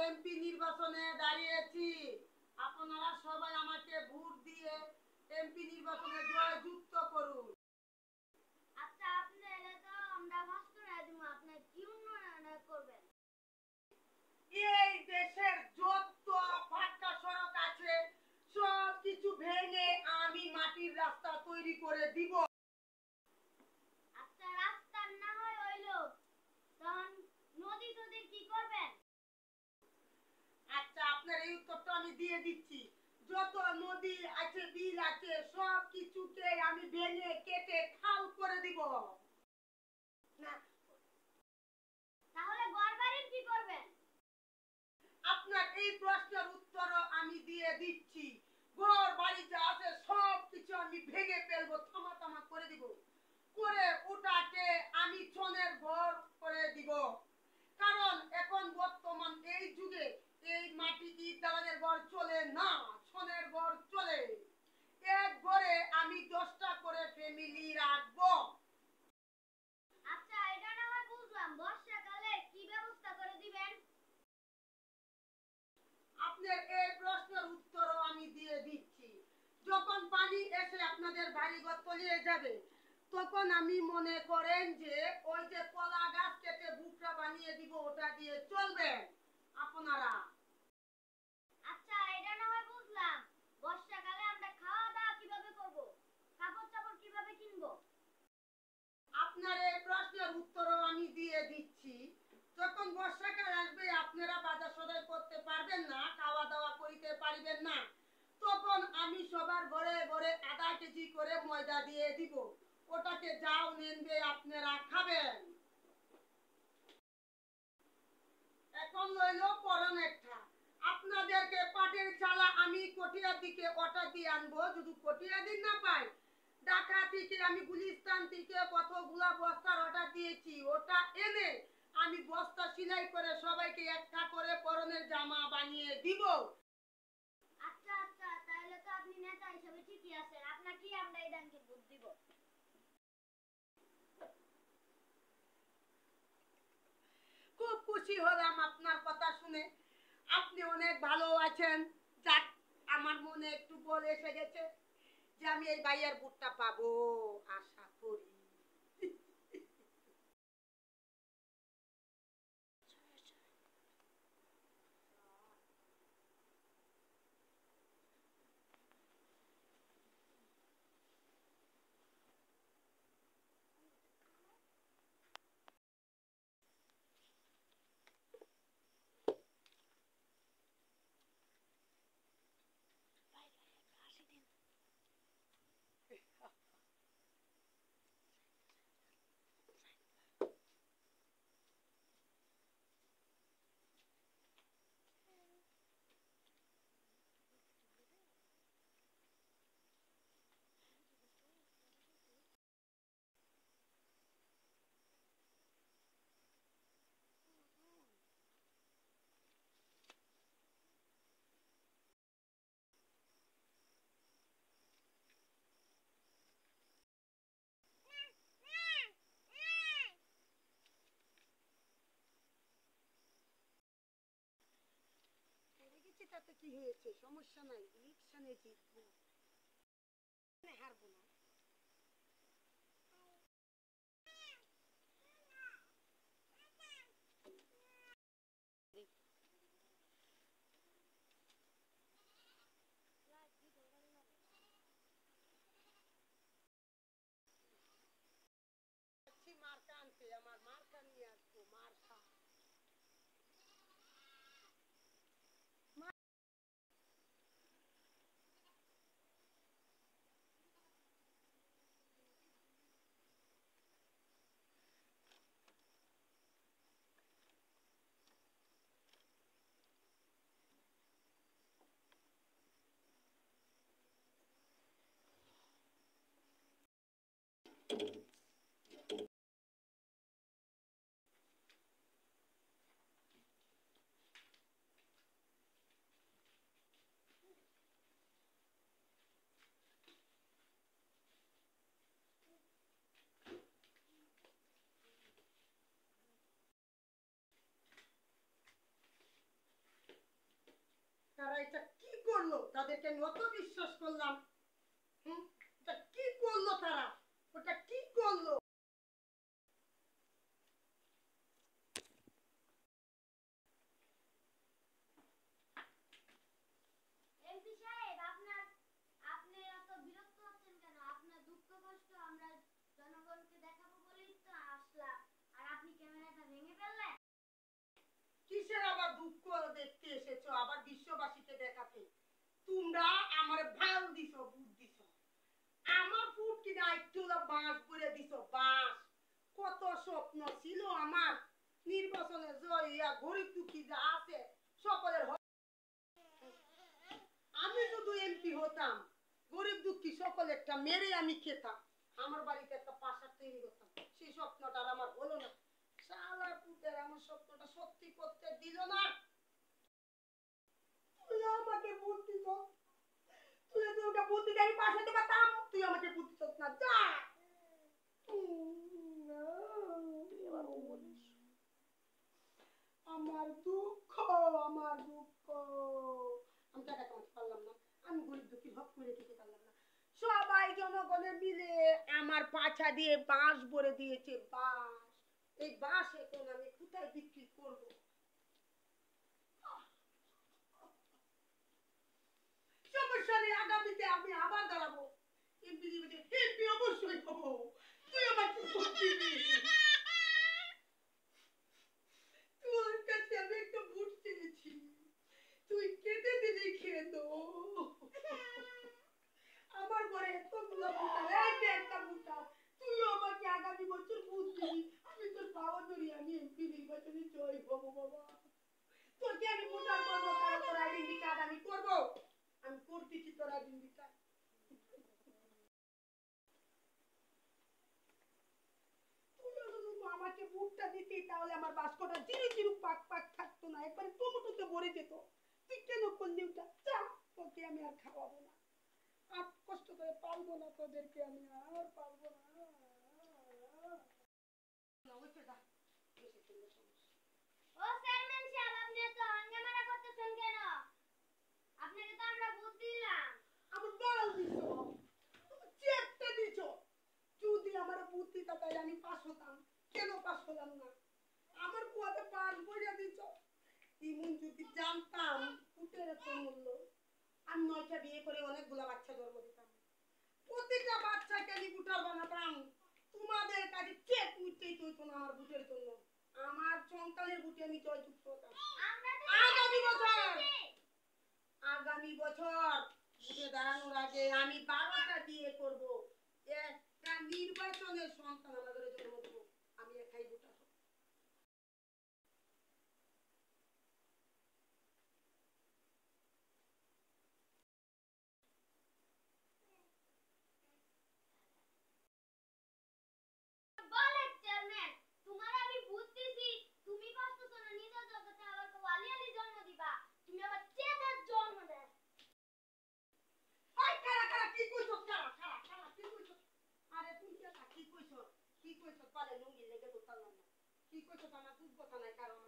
MP নির্বাচনে দাঁড়িয়েছি। আপনারা সবাই আমাকে ভোট দিয়ে এমপি নির্বাচনে জয়যুক্ত করুন। আচ্ছা, আপনি এলে তো আমরা ভাস্কর দিব, আপনি কি উন্নয়ন করবেন? এই দেশের যত পাকা সড়ক আছে সব কিছু ভেঙে আমি মাটির রাস্তা তৈরি করে দিব। আচ্ছা, রাস্তা না হয় হইলো, তখন নদী টদী কি করবেন? আচ্ছা, আপনার এই উত্তরটা আমি দিয়ে দিচ্ছি। যত নদী আছে, বিল আছে, সব কিছুকে আমি ভেঙে কেটে খাল করে দিব। না, তাহলে ঘরবাড়ির কি করবেন? আপনার এই প্রশ্নের উত্তরও আমি দিয়ে দিচ্ছি। ঘর বাড়ি যা আছে সব কিছু আমি ভেঙে ফেলবো, থামা থামা করে দিব, করে ওটাকে আমি ছনের ঘর করে দিব। কারণ এখন বর্তমান এই যুগে এই মাটি ইট দালানের ঘর চলে না, ছনের ঘর চলে। এক ঘরে আমি 10টা করে ফ্যামিলি রাখবো। আচ্ছা, এটা না হয় বুঝলাম, বর্ষাকালে কি ব্যবস্থা করে দিবেন? আপনার এই প্রশ্নের উত্তরও আমি দিয়ে দিচ্ছি। যখন পানি এসে আপনাদের বাড়িঘর তলিয়ে যাবে, তখন আমি মনে করেন যে ওই যে কলা গাছ কেটে বুকরা বানিয়ে দিব, ওটা দিয়ে চলবেন আপনারা। আচ্ছা, এটা না হয় বুঝলাম, বর্ষাকালে আমরা খাওয়া দাওয়া কিভাবে করব? কাপড় চাপড় কিভাবে কিনবো? আপনার এই প্রশ্নের উত্তরও আমি দিয়ে দিচ্ছি। যখন বর্ষাকাল আসবে আপনারা বাজার সদাই করতে পারবেন না, খাওয়া দাওয়া করিতে পারবেন না, তখন আমি সবার ঘরে ঘরে আধা কেজি করে ময়দা দিয়ে দিব, ওটাকে যাও নেনবে আপনারা খাবেন। এখন লইল পরনেরটা। আপনাদেরকে পাটের চালা আমি কটিয়ার দিকে ওটা দিয়ে আনবো। যদি কটিয়া দিন না পাই, ঢাকা থেকে আমি গুলিস্তান থেকে কতগুলা বস্তার অর্ডার দিয়েছি, ওটা এনে আমি বস্তা সেলাই করে সবাইকে একটা করে পরনের জামা বানিয়ে দিব। আচ্ছা আচ্ছা, তাহলে তো আপনি নেতা হিসেবে ঠিকই আছেন, আপনাকে আমরা এই ব্যাংকে ভোট দিব। খুব খুশি হলাম আপনার কথা শুনে। আপনি অনেক ভালো আছেন। যাক, আমার মনে একটু বল এসে গেছে যে আমি এই ভাইয়ের ভোটটা পাবো, আশা করি। তাতে কি হয়েছে, সমস্যা নাই, ইলেকশনে জিতবো, হারবো না। মার্কা আনতে, আমার মার্কা নিয়ে আসবো, মার্কা। এটা কি করলো? তাদেরকে আমি অত বিশ্বাস করলাম, এটা কি করলো তারা? ওটা কি করলো? এমপি সাহেব, আপনি এত বিরক্ত হচ্ছেন কেন? আপনার দুঃখ কষ্ট আমরা জনগণকে দেখাবো বলেই তো আসলাম, আর আপনি ক্যামেরাটা ভেঙে ফেললেন। কিসের আবার দুঃখ দেখতে এসেছো আবার বিশ্ববাসীকে দেখাতে? তোমরা আমার ভাল দিছো, বুট দিছো, আমার ফুট কিনা একটু বাঁশ করে দিছো, বাঁশ। কত স্বপ্ন ছিল আমার নির্বাচনে জয়া, গরিব দুঃখী যা আছে সকলের আমি শুধু এমপি হতাম, গরিব দুঃখী সকলেরটা মেরে আমি খেতাম, আমার বাড়িতে একটা প্রাসাদ তৈরি করতাম। সেই স্বপ্নটা আমার হলো না। শালা পুতের আমার স্বপ্নটা সত্যি করতে দিল না। তুই আমাকে বুদ্ধি দিছ, তুই যদি ওকে বুদ্ধি দেয় প্রাসাদে পাতাম, তুই আমাকে বুদ্ধি দিছ না। যা আমার দুঃখ, আমার দুঃখ, আমি টাকা কামাতে পারলাম না, আমি গরিব দুঃখী হক করে খেতে পারলাম না। সবাই জনগণে মিলে আমার পাছা দিয়ে বাঁশ ভরে দিয়েছে, বাঁশ। এই বাঁশ এখন আমি কোথায় বিক্রি করবো? সমস্যা নেই, আগামীতে আমি আবার দাঁড়াবো, এমপি এমপি অবশ্যই হবো। তুই আমাকে ভোট দিবি। তোর কাছে আমি একটা ভোট চেয়েছি, তুই কেটে দিলি কেন? আমার ঘরে এতগুলো ভোটার, একটা ভোটার, তুই আমাকে আগামী বছর ভোট দিবি। আমি তোর বাবা ধরি, আমি এমপি নির্বাচনে জয় হবো বাবা। তোকে আমি ভোটার করবো, কারণ তোর আইডেন্টি কার্ড আমি করবো, আমি করতেছি তোর আইডেন্টি কার্ড। আমাকে ভোটটা দিতি তাহলে আমার বাস্কটা জিরু জিরু পাক পাক থাকতো না, একবারে টমেটোতে ভরে যেত। তুই কেন করলি ওটা? যা, তোকে আমি আর খাওয়াবো না, আর কষ্ট করে পালবো না তোদেরকে, আমি আর পালবো না। ও চেয়ারম্যান সাহেব, আপনি এত হাঙ্গামা করতেছেন কেন? আপনাকে তো আমরা ভোট দিলাম। আমার বল দিছো, চেকটা দিছো, যদি আমার বুদ্ধি তাই আমি পাস হতাম, কেন পাস হলাম না? আমার কুয়াতে পাস বইয়া দিছো। ইমন যদি জানতাম পুতের এত মূল্য, আমি 9টা বিয়ে করে অনেকগুলা বাচ্চা জন্ম দিতাম, প্রতিটা বাচ্চাকে আমি বুটার বানাতাম। তোমাদের কাছে চেক উঠতেই চলতো না আমার বুটের জন্য, আমার সন্তানের বুটে আমি জয়যুক্ত হতাম। আগামী বছর, আগামী বছর বুটে দাঁড়ানোর আগে আমি 12টা বিয়ে করব, একটা নির্বাচনের সন্তান আমাদের জন্ম দেব, আমি একাই বুটার। বলে চেয়ারম্যান, তোমার আমি ভোট দিছি, তুমি কষ্টছ না নিজের জগতে আবার ওয়ালি আলি জন্ম দিবা, তুমি আবার চেদের জন্ম দেয়। আই কারা কারা কি কইছো? কারা কারা কারা কি কইছো? আরে তুই কি কইছো? কি কইছো? পালে লুঙ্গি লেগে তো পারলাম না। কি কইছো? আমার দুধ কথা নাই, কারণ